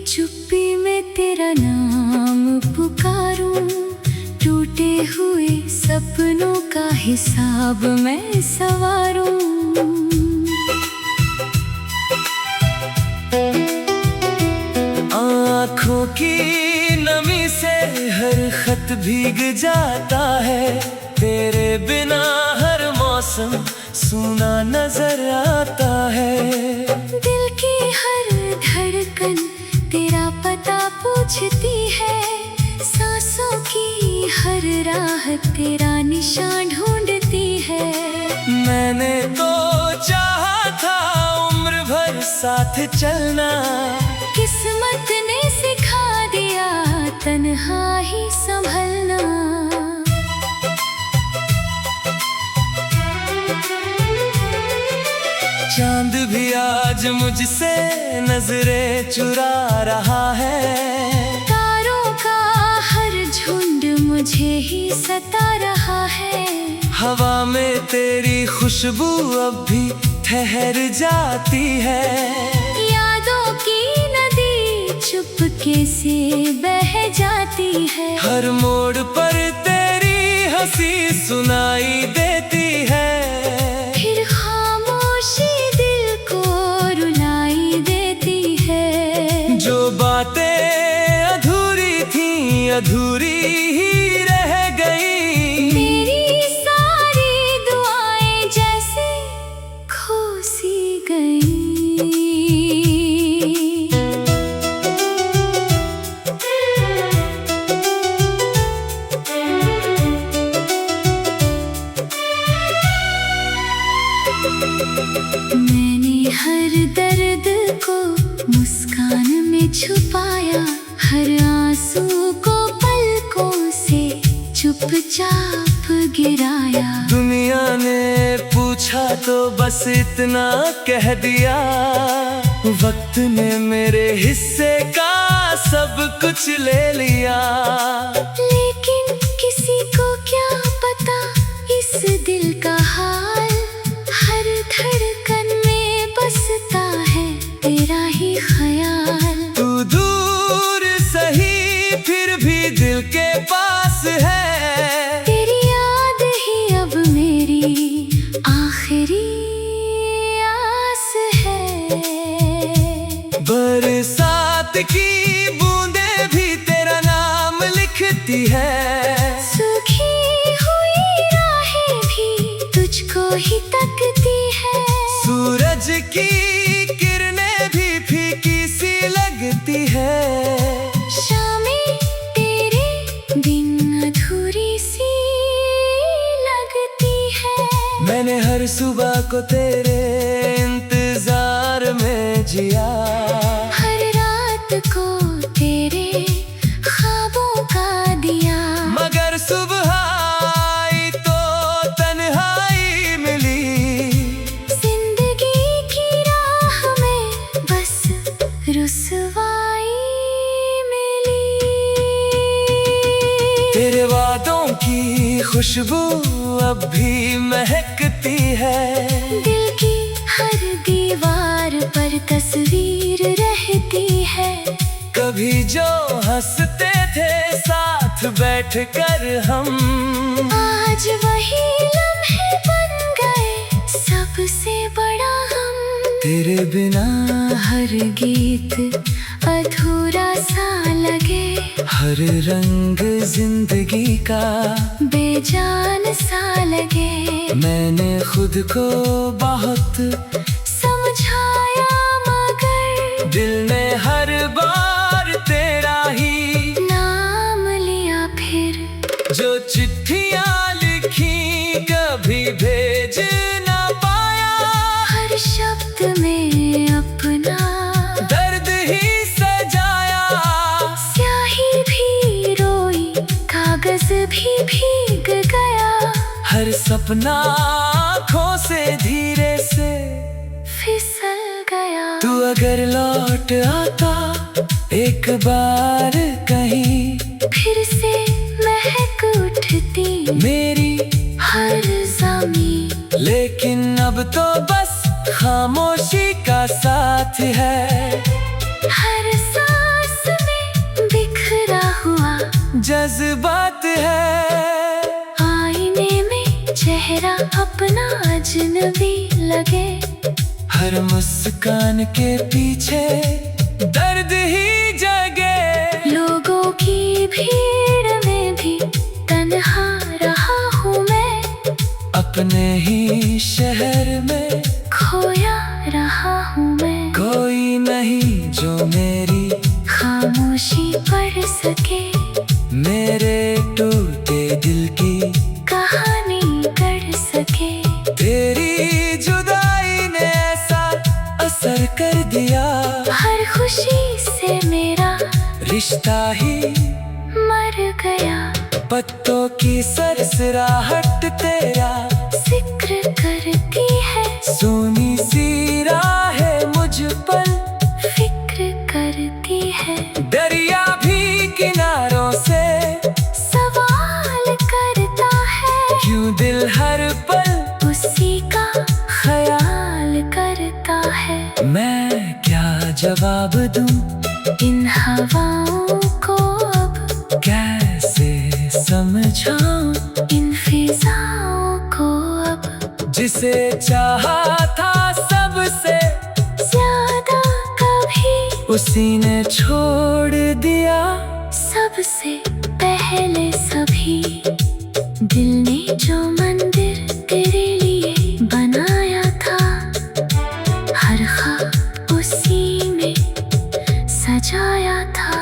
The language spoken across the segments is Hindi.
चुप्पी में तेरा नाम पुकारूं, टूटे हुए सपनों का हिसाब मैं संवारूं। आँखों की नमी से हर खत भीग जाता है, तेरे बिना हर मौसम सूना नजर आता है। दिल की हर धड़कन तेरा पता पूछती है, सांसों की हर राह तेरा निशान ढूंढती है। मैंने तो चाहा था उम्र भर साथ चलना, किस्मत ने सिखा दिया तन्हा ही संभलना। चांद भी आज मुझसे नजरें चुरा रहा है, तारों का हर झुंड मुझे ही सता रहा है। हवा में तेरी खुशबू अब भी ठहर जाती है, यादों की नदी चुपके से बह जाती है। हर मोड़ पर तेरी हंसी सुनाई देती है, फिर खामोशी दिल को रुलाई देती है। जो बातें अधूरी थीं अधूरी ही रह गई। मेरी सारी दुआएं जैसे खो सी गई। मैंने हर दर्द को मुस्कान में छुपाया, हर आंसू को पलकों से चुपचाप गिराया। दुनिया ने पूछा तो बस इतना कह दिया, वक्त ने मेरे हिस्से का सब कुछ ले लिया। लेकिन किसी को क्या पता इस दिल का हाल, हर धड़कन में बसता है तेरा ही ख्याल। तू दूर सही फिर भी दिल के पास है, तेरी याद ही अब मेरी आखिरी आस है। बरसात की बूंदें भी तेरा नाम लिखती है, सूखी हुई राहें भी तुझको ही तकती है। सूरज की किरणें भी फीकी सी लगती है, शामें तेरे बिन अधूरी सी लगती है। मैंने हर सुबह को तेरे इंतजार में जिया, हर रात को तेरे ख्वाबों का दिया। मगर सुबह आई तो तन्हाई मिली, जिंदगी की राह में बस रुसवाई मिली। तेरे वादों की खुशबू अब भी महकती है, दिल की हर दीवार पर तस्वीर रहती है। कभी जो हंसते थे साथ बैठकर हम, आज वही लम्हे बन गए सबसे बड़ा हम। तेरे बिना हर गीत अधूरा सा लगे, हर रंग जिंदगी का बेजान सा लगे। मैंने खुद को बहुत समझाया मगर दिल ने हर बार तेरा ही नाम लिया। फिर जो चिट्ठियां लिखी कभी भेज ना पाया, हर शब्द में अपना दर्द ही सजाया। स्याही भी रोई, कागज भी भीग गया। हर सपना आँखों से धीरे से फिसल गया। तू अगर लौट आता एक बार कहीं, फिर से महक उठती मेरी हर ज़मीं। लेकिन अब तो बस खामोशी का साथ है। हर जज्बात है। आईने में चेहरा अपना अजनबी लगे, हर मुस्कान के पीछे दर्द ही जगे। लोगों की भीड़ में भी तन्हा रहा हूँ मैं, अपने ही शहर में खोया रहा हूँ मैं। कोई नहीं जो मेरी खामोशी पढ़ सके, मेरे टूटे दिल की कहानी गढ़ सके। तेरी जुदाई ने ऐसा असर कर दिया, हर खुशी से मेरा रिश्ता ही मर गया। पत्तों की सरसराहट तेरा जिक्र करती है, सोनी सी राहें मुझ पर फिक्र करती है। दरिया भी किनारों से सवाल करता है, क्यों दिल हर पल उसी का ख्याल करता है। मैं क्या जवाब दूं इन हवाओं को अब कैसे समझाऊं, इन फिजाओं को अब जिसे चाहा था सबसे ज्यादा कभी उसी ने छोड़ दिया। सबसे पहले सभी दिल ने जो मंदिर तेरे लिए बनाया था, हर ख्वाब उसी में सजाया था।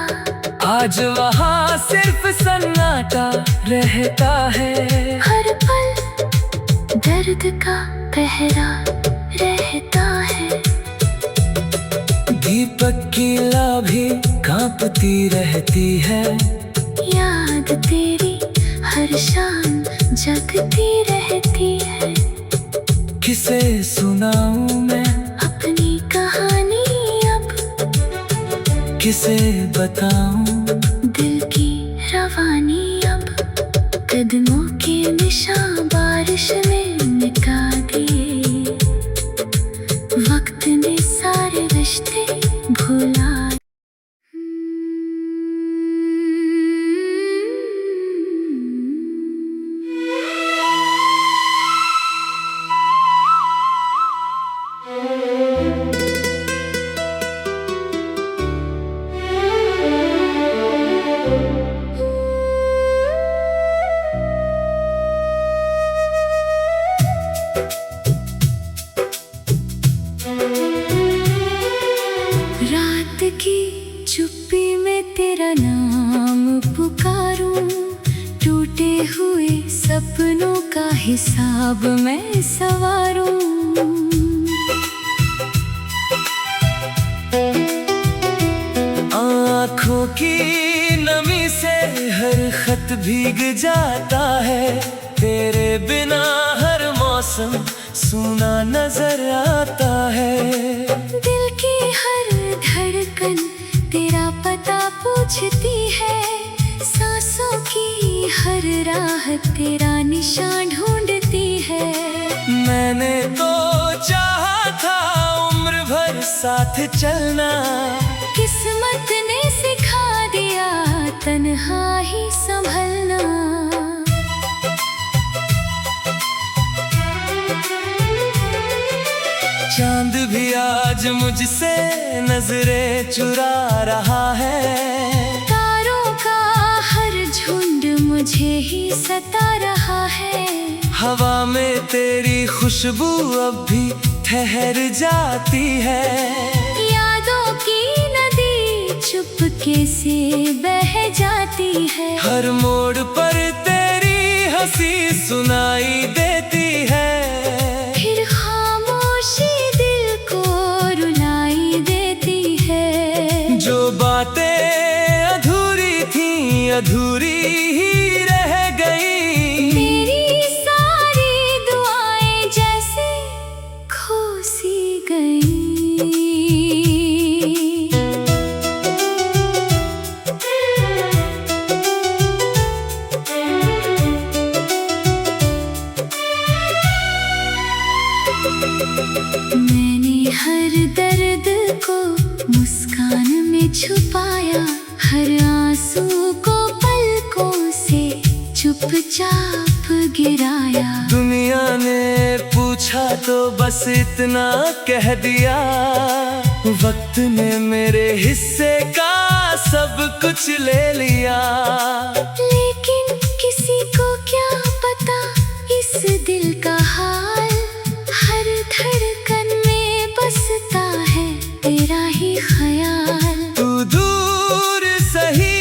आज वहाँ सिर्फ सन्नाटा रहता है, हर पल दर्द का पहरा रहता है। दीपक की लाभी कांपती रहती है, याद तेरी हर शाम जगती रहती है। किसे सुनाऊं मैं अपनी कहानी अब, किसे बताऊं दिल की रवानी अब। कदमों के निशान बारिश में मिटा दिए, वक्त ने सारे रिश्ते भुला। रात की चुप्पी में तेरा नाम पुकारूं, टूटे हुए सपनों का हिसाब मैं सवारूं। आँखों की नमी से हर खत भीग जाता है, तेरे बिना हर मौसम सूना नजर आता है। दिल की हर धड़कन तेरा पता पूछती है, सांसों की हर राह तेरा निशान ढूंढती है। मैंने तो चाहा था उम्र भर साथ चलना, किस्मत ने सिखा दिया तन्हा ही संभलना। चांद भी आज मुझसे नजरें चुरा रहा है, तारों का हर झुंड मुझे ही सता रहा है। हवा में तेरी खुशबू अब भी ठहर जाती है। यादों की नदी चुपके से बह जाती है, हर मोड़ पर तेरी हंसी सुनाई देती है। फिर खामोशी दिल को रुलाई देती है। जो बातें अधूरी थीं अधूरी ही रह गई, मेरी सारी दुआएं जैसे खो सी गई। मैंने हर दर्द को मुस्कान में छुपाया, हर आंसू को पल पलकों से चुपचाप गिराया। दुनिया ने पूछा तो बस इतना कह दिया, वक्त ने मेरे हिस्से का सब कुछ ले लिया। लेकिन किसी को क्या पता इस दिल का हाल, हर धड़कन में बसता है तेरा ही ख्याल। तू दूर सही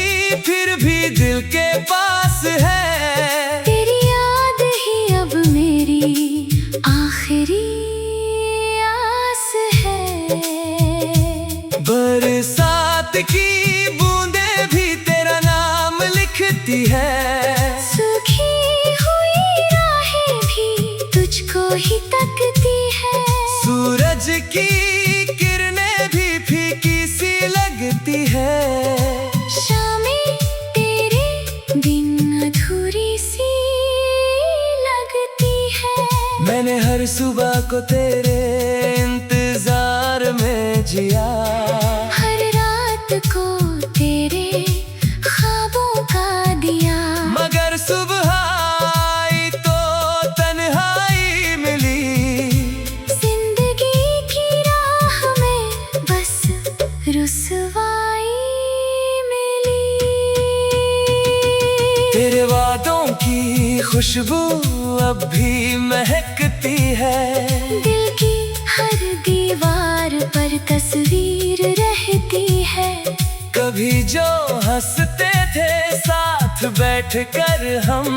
फिर भी दिल के पास है, तेरी याद ही अब मेरी आखिरी आस है। बरसात की बूंदें भी तेरा नाम लिखती है, सूखी हुई राहें भी तुझको ही तकती है। सूरज की किरणें भी फीकी सी लगती है, शामें तेरे बिन अधूरी सी लगती है। मैंने हर सुबह को तेरे इंतजार में जिया, हर रात को तेरे ख्वाबों का दिया। मगर सुबह आई तो तन्हाई मिली, जिंदगी की राह में बस रुसवाई मिली। तेरे वादों की खुशबू अब भी महकती है, दिल की हर दीवार पर तस्वीर रहती है। कभी जो हंसते थे साथ बैठकर हम,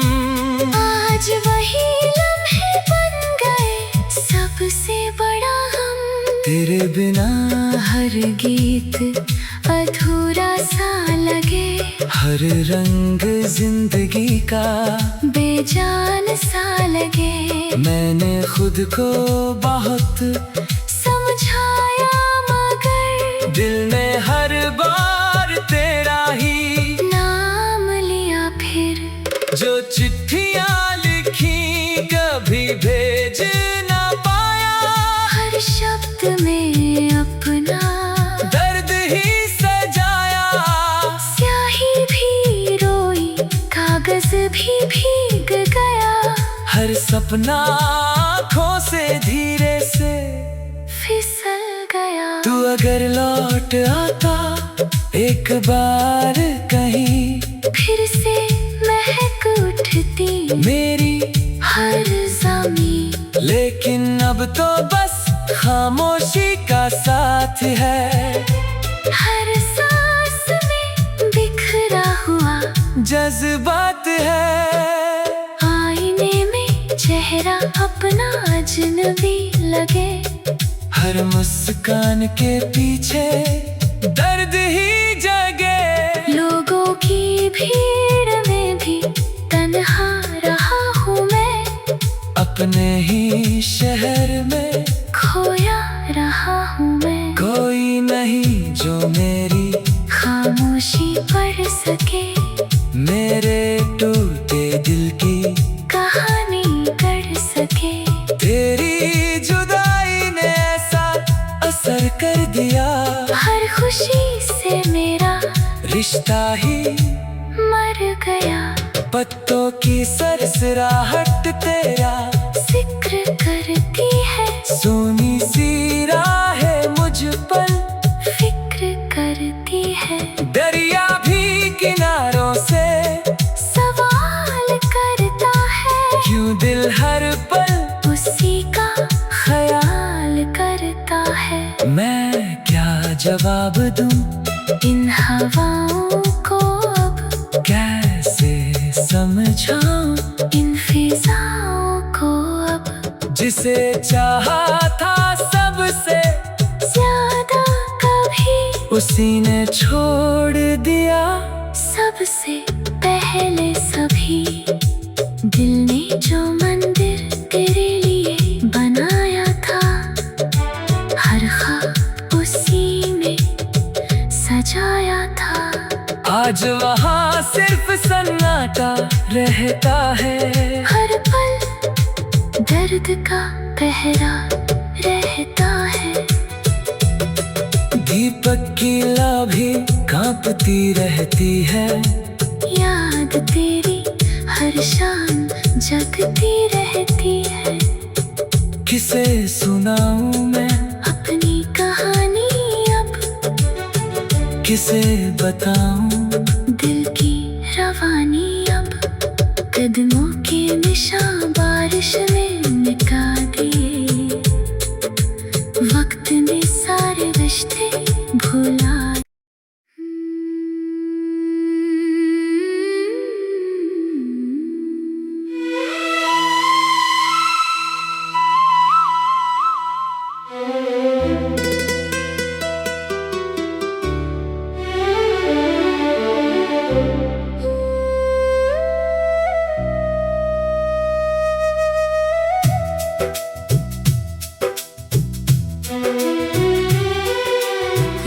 आज वही लम्हे बन गए सबसे बड़ा हम। तेरे बिना हर गीत अधूरा सा लगे, हर रंग जिंदगी का बेजान सा लगे। मैंने खुद को बहुत समझाया मगर दिल ने हर बार तेरा ही नाम लिया फिर। जो चिट्ठियां लिखी कभी भेज ना पाया, हर शब्द में अपना दर्द ही सजाया। स्याही भी रोई, कागज भी भीग गया। हर सपना आँखों से धीरे से फिसल गया। तू अगर लौट आता एक बार कहीं, फिर से महक उठती मेरी हर ज़मीं। लेकिन अब तो बस खामोशी का साथ है, हर सांस में बिखरा हुआ जज्बात है। आईने में चेहरा अपना अजनबी लगे, हर मुस्कान के पीछे दर्द ही जगे। लोगों की भीड़ में भी तन्हा रहा हूँ मैं, अपने ही शहर में खोया रहा हूँ मैं। कोई नहीं जो मेरी खामोशी पढ़ सके, मेरे टूटे दिल की कहानी कर सके। तेरी जुदाई ने ऐसा असर कर दिया, हर खुशी से मेरा रिश्ता ही मर गया। पत्तों की सरसराहट तेरा जिक्र करती है, सोनी सी राहें मुझ पर फिक्र करती है। दरिया भी किनारों से सवाल करता है, क्यों दिल हर पल उसी का ख्याल करता है। मैं क्या जवाब दूं इन हवाओं को अब कैसे समझाऊं, इन फिजाओं को अब जिसे चाहा था सबसे ज्यादा कभी उसी ने छोड़ दिया। सबसे पहले सभी दिल ने जो मंदिर तेरे लिए बनाया था, हर ख्वाब उसी में सजाया था। आज वहाँ सिर्फ सन्नाटा रहता है, हर पल दर्द का पहरा रहता है। दीपक की लाभी कांपती रहती है, याद तेरी हर शाम जगती रहती है। किसे सुनाऊं मैं अपनी कहानी अब, किसे बताऊं दिल की रवानी अब। कदमों के निशान बारिश में मिटा दिए, वक्त ने सारे रिश्ते भुला।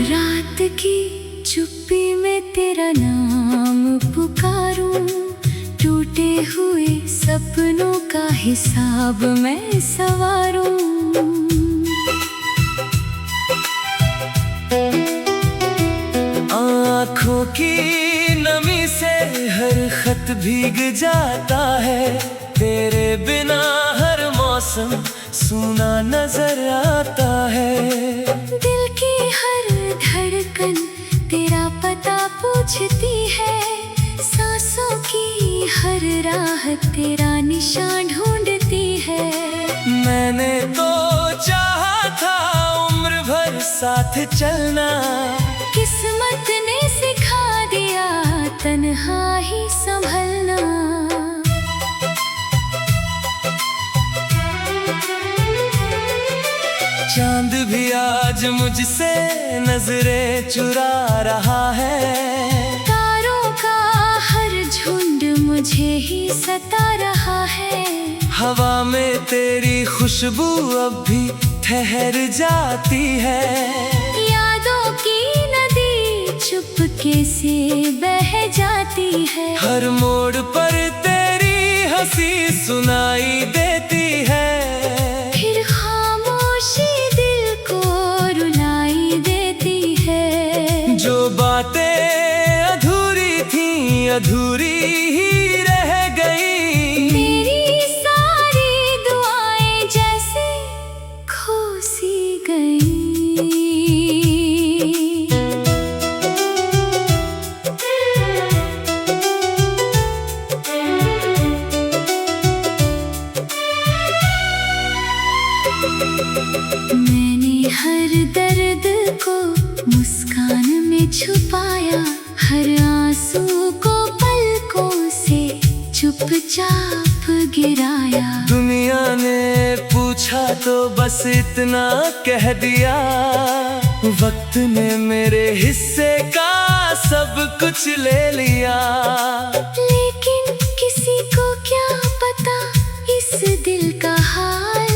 रात की चुप्पी में तेरा नाम पुकारूं, टूटे हुए सपनों का हिसाब मैं सवारूं। आँखों की नमी से हर खत भीग जाता है, तेरे बिना हर मौसम सूना नजर आता है। दिल की हर धड़कन तेरा पता पूछती है, सांसों की हर राह तेरा निशान ढूंढती है। मैंने तो चाहा था उम्र भर साथ चलना, किस्मत ने सिखा दिया तन्हा ही संभलना। चांद भी आज मुझसे नजरें चुरा रहा है, तारों का हर झुंड मुझे ही सता रहा है। हवा में तेरी खुशबू अब भी ठहर जाती है, यादों की नदी चुपके से बह जाती है। हर मोड़ पर तेरी हंसी सुनाई देती है, फिर खामोशी दिल को रुलाई देती है। जो बातें अधूरी थीं अधूरी ही रह गई, मेरी सारी दुआएं जैसे खो सी गई। मैंने हर दर्द को मुस्कान में छुपाया, हर आंसू को पलकों से चुपचाप गिराया। दुनिया ने पूछा तो बस इतना कह दिया, वक्त ने मेरे हिस्से का सब कुछ ले लिया। लेकिन किसी को क्या पता इस दिल का हाल,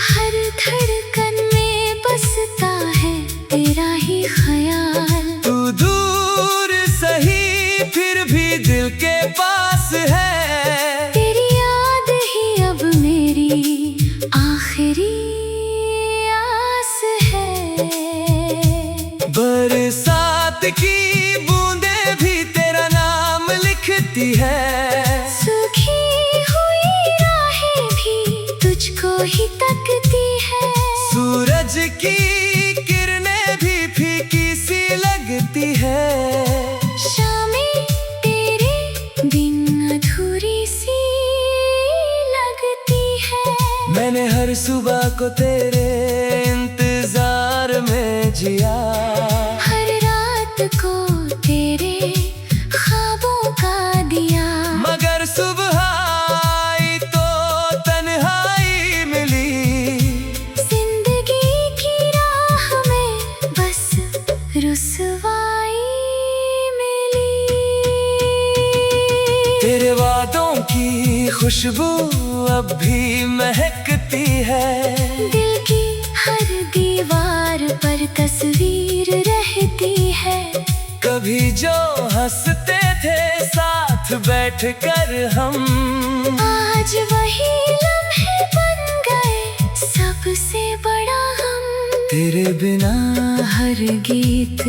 हर धड़कन में बसता है तेरा ही ख्याल। तू दूर सही फिर भी दिल के पास है, तेरी याद ही अब मेरी आखिरी आस है। बरसात की बूंदें भी तेरा नाम लिखती है, सूखी हुई राहें भी तुझको ही तकती है। सूरज की किरणें भी फीकी सी लगती है, शामें तेरे बिन अधूरी सी लगती है। मैंने हर सुबह को तेरे इंतजार में जिया, हर रात को तेरे ख्वाबों का दिया। मगर सुबह आई तो तन्हाई मिली, जिंदगी की राह में बस रुसवाई मिली। तेरे वादों की खुशबू अब भी महकती है, दिल की हर दीवार पर तस्वीर रहती है। कभी जो हंसते थे साथ बैठकर हम, आज वही लम्हे बन गए सबसे बड़ा हम। तेरे बिना हर गीत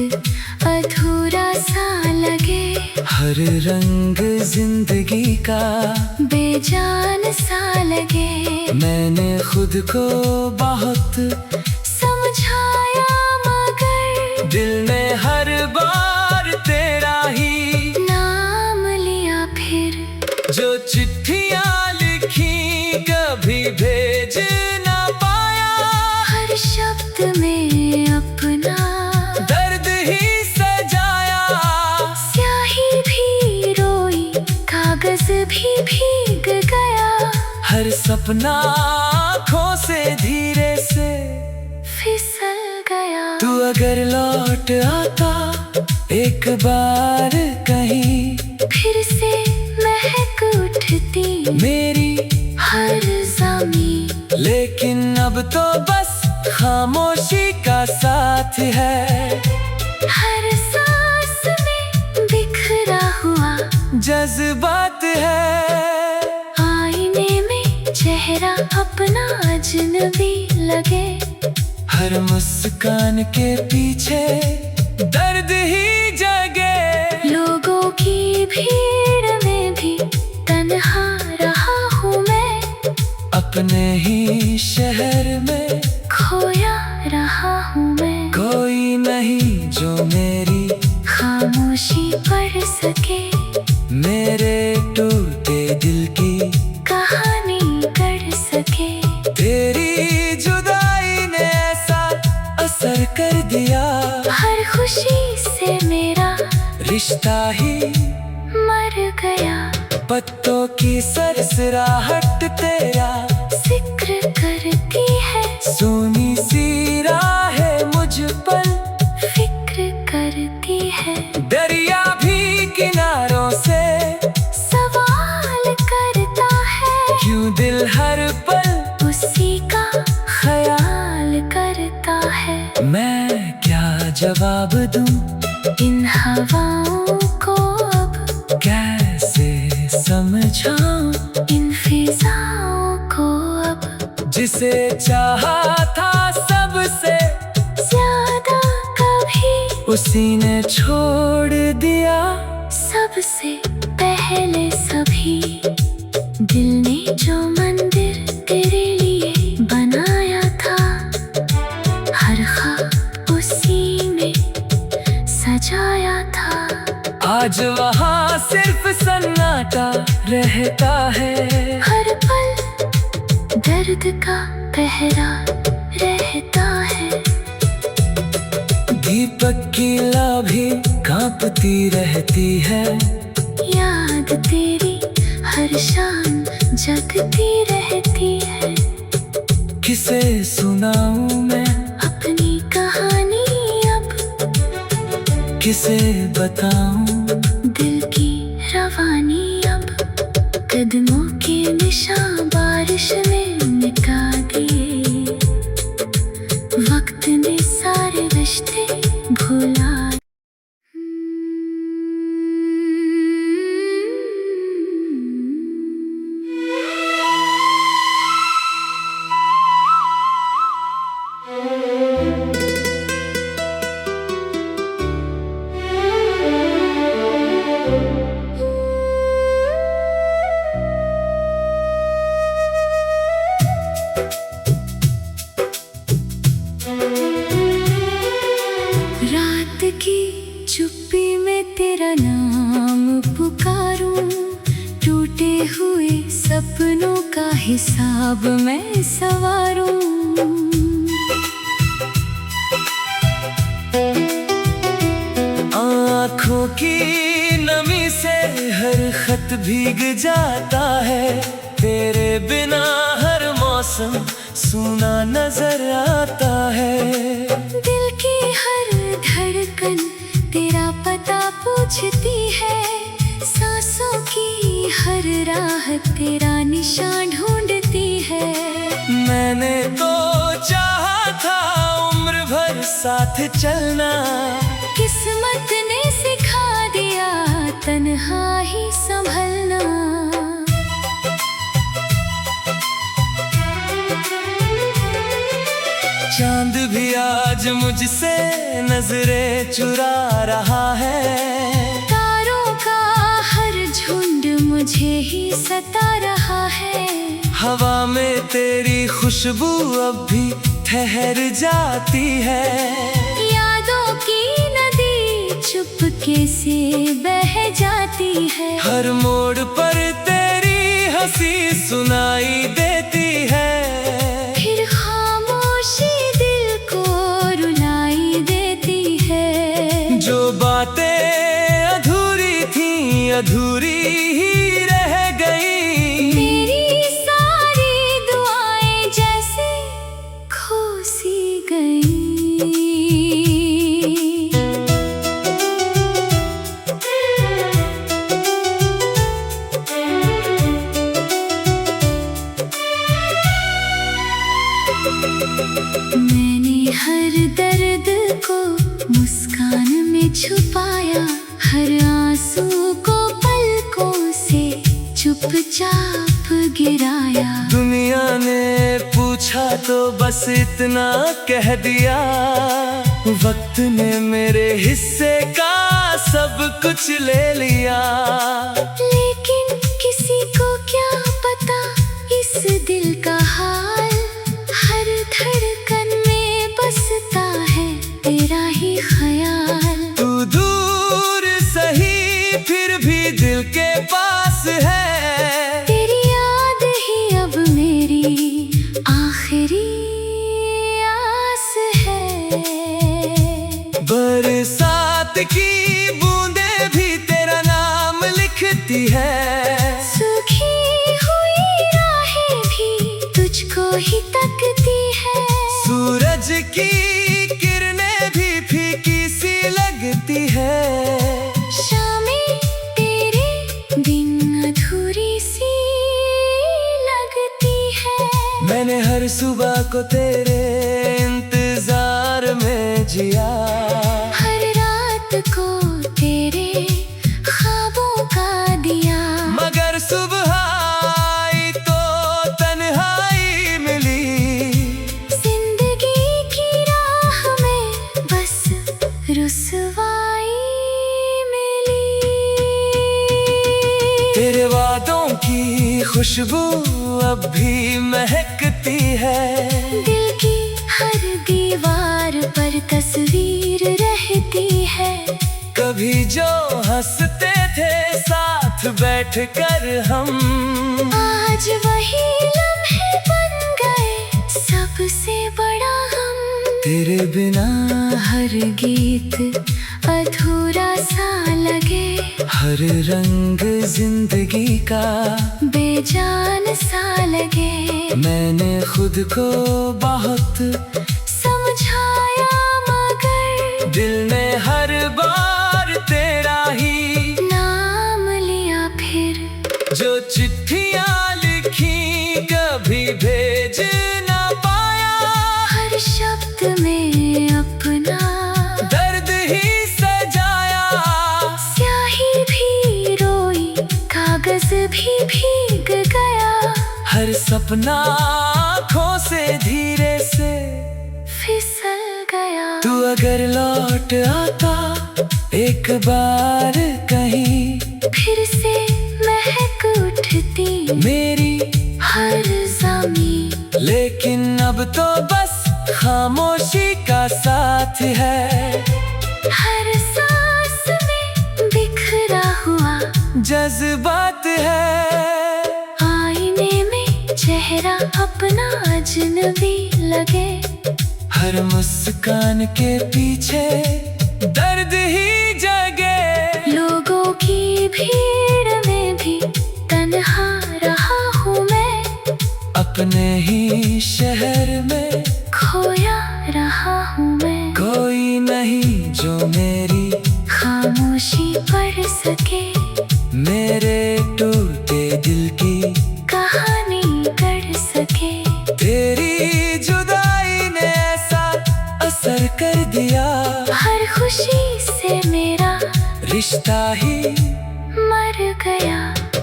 अधूरा सा लगे, हर रंग जिंदगी का बेजान सा लगे। मैंने खुद को बहुत समझाया मगर दिल ने हर बार तेरा ही नाम लिया। फिर जो चिट्ठियां लिखी कभी भेज ना पाया, हर शब्द में अपना दर्द ही सजाया। स्याही भी रोई, कागज भी भीग गया। हर सपना आँखों से धीरे से फिसल गया। तू अगर लौट आता एक बार कहीं, फिर से महक उठती मेरी हर ज़मीं। लेकिन अब तो बस खामोशी का साथ है। हर सांस में बिखरा हुआ जज्बात है। आईने में चेहरा अपना अजनबी लगे। हर मुस्कान के पीछे दर्द ही जगे। लोगों की भीड़ में भी तन्हा रहा हूँ मैं। अपने ही शहर में खोया रहा हूँ मैं। कोई नहीं जो मेरी खामोशी पढ़ सके। मेरे टूटे दिल की कहानी कर सके। तेरी जुदाई ने ऐसा असर कर दिया। हर खुशी से मेरा रिश्ता ही मर गया। पत्तों की सरसराहट तेरा जिक्र करती है। सोनी सी राहें मुझ पर फिक्र करती है। दरिया भी किनारों से सवाल करता है। क्यों दिल हर पल उसी का ख्याल करता है। मैं क्या जवाब दूं इन हवाओं को अब कैसे समझाऊं इन फिजाओं को अब। जिसे चाहा था सबसे ज्यादा कभी उसी ने छोड़ दिया। सबसे पहले सभी दिल ने जो मंदिर तेरे लिए बनाया था, हर ख्वाब उसी में सजाया था। आज वहाँ सिर्फ सन्नाटा रहता है। हर पल दर्द का पहरा रहता है। दीपक की ला भी कांपती रहती है। याद तेरी हर शाम जगती रहती है। किसे सुनाऊं मैं अपनी कहानी अब, किसे बताऊं दिल की रवानी अब। कदमों के निशान बारिश में मिटा दिए। वक्त ने सारे रिश्ते भुला। रात की चुप्पी में तेरा नाम पुकारूं। टूटे हुए सपनों का हिसाब मैं सवारूं। आँखों की नमी से हर खत भीग जाता है। तेरे बिना हर मौसम सूना नजर आता है। दिल की हर धड़कन तेरा पता पूछती है। सांसों की हर राह तेरा निशान ढूंढती है। मैंने तो चाहा था उम्र भर साथ चलना। किस्मत ने सिखा दिया तन्हा ही संभलना। चांद भी आज मुझसे नजरें चुरा रहा है। तारों का मुझे ही सता रहा है। हवा में तेरी खुशबू अब भी ठहर जाती है। यादों की नदी चुपके से बह जाती है। हर मोड़ पर तेरी हंसी सुनाई देती है। फिर खामोशी दिल को रुलाई देती है। जो बातें अधूरी थीं अधूरी ही रह गई। मेरी सारी दुआएं जैसे खो सी गई। मैंने हर दर्द को मुस्कान में छुपाया। हर आंसू को पलकों से चुपचाप गिराया। दुनिया ने पूछा तो बस इतना कह दिया। वक्त ने मेरे हिस्से का सब कुछ ले लिया। लेकिन किसी को क्या पता इस दिल का हाल। हर धड़कन में बसता है तेरा ही ख्याल। तू दूर सही फिर भी दिल के पास है। तेरी याद ही अब मेरी आखिरी आस है। बरसात की बूंदें भी तेरा नाम लिखती है। सूखी हुई राहें भी तुझको ही तकती है। सूरज की किरणें भी फीकी सी लगती है। शामें तेरे बिन अधूरी सी लगती है। मैंने हर सुबह को तेरे इंतजार में जिया। हर रात को तेरे ख्वाबों का दिया। मगर सुबह आई तो तन्हाई मिली। जिंदगी की राह में बस रुसवाई मिली। तेरे वादों की खुशबू अब भी महकती है। दिल की हर दीवार पर तस्वीर रहती है। कभी जो हंसते थे साथ बैठकर हम। आज वही लम्हे बन गए सबसे बड़ा हम। तेरे बिना हर गीत अधूरा सा लगे। हर रंग जिंदगी का बेजान सा लगे। मैंने खुद को बहुत समझाया मगर दिल ने हर बार तेरा ही नाम लिया। फिर जो चिट्ठियां लिखी कभी भेज ना पाया। हर शब्द में अपना दर्द ही सजाया। स्याही भी रोई कागज भी भीग गया। हर सपना आँखों से धीरे से फिसल गया। तू अगर लौट आता एक बार कहीं। फिर से महक उठती मेरी हर ज़मीं। लेकिन अब तो बस खामोशी का साथ है। हर सांस में बिखरा हुआ जज्बात है। आईने में चेहरा अपना अजनबी लगे। हर मुस्कान के पीछे दर्द ही जगे। लोगों की भीड़ में भी तन्हा रहा हूँ मैं। अपने ही शहर में खोया रहा हूँ मैं। कोई नहीं जो मेरी खामोशी पढ़ सके। मेरे टूटे दिल की कहानी गढ़ सके। तेरी जुदाई ने ऐसा असर कर दिया। हर खुशी से मेरा रिश्ता ही मर गया।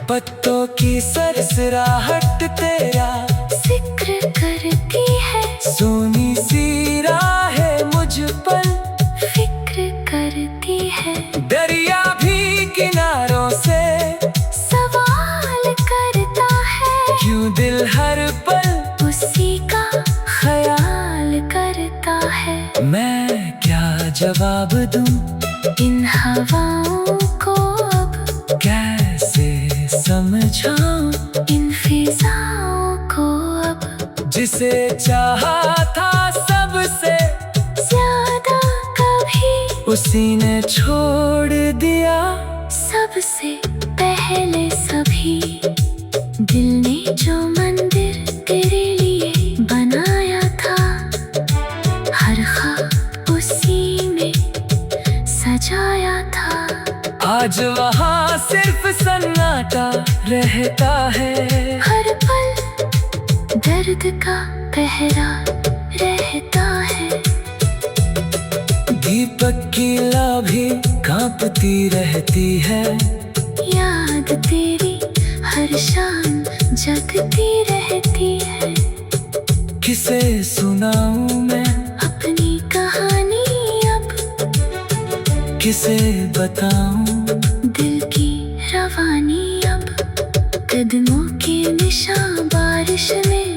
पत्तों की सरसराहट तेरा जिक्र करती है। सोनी सी राहें मुझ पर फिक्र करती है। दरिया भी किनारों से सवाल जवाब दूं इन हवाओं को अब कैसे समझाऊं इन फिजाओं को अब जिसे चाहा था सबसे ज्यादा कभी उसी ने छोड़ दिया सबसे पहले सभी। दिल ने जो मंदिर तेरे लिए बनाया था हर ख्वाब उसी में सजाया था। आज वहाँ सिर्फ सन्नाटा रहता है हर पल दर्द का पहरा रहता है। दीपक की लाभी कांपती रहती है याद तेरी हर शाम जगती रहती है। किसे सुनाऊं मैं अपनी कहानी अब किसे बताऊं दिल की रवानी अब। कदमों के निशान बारिश में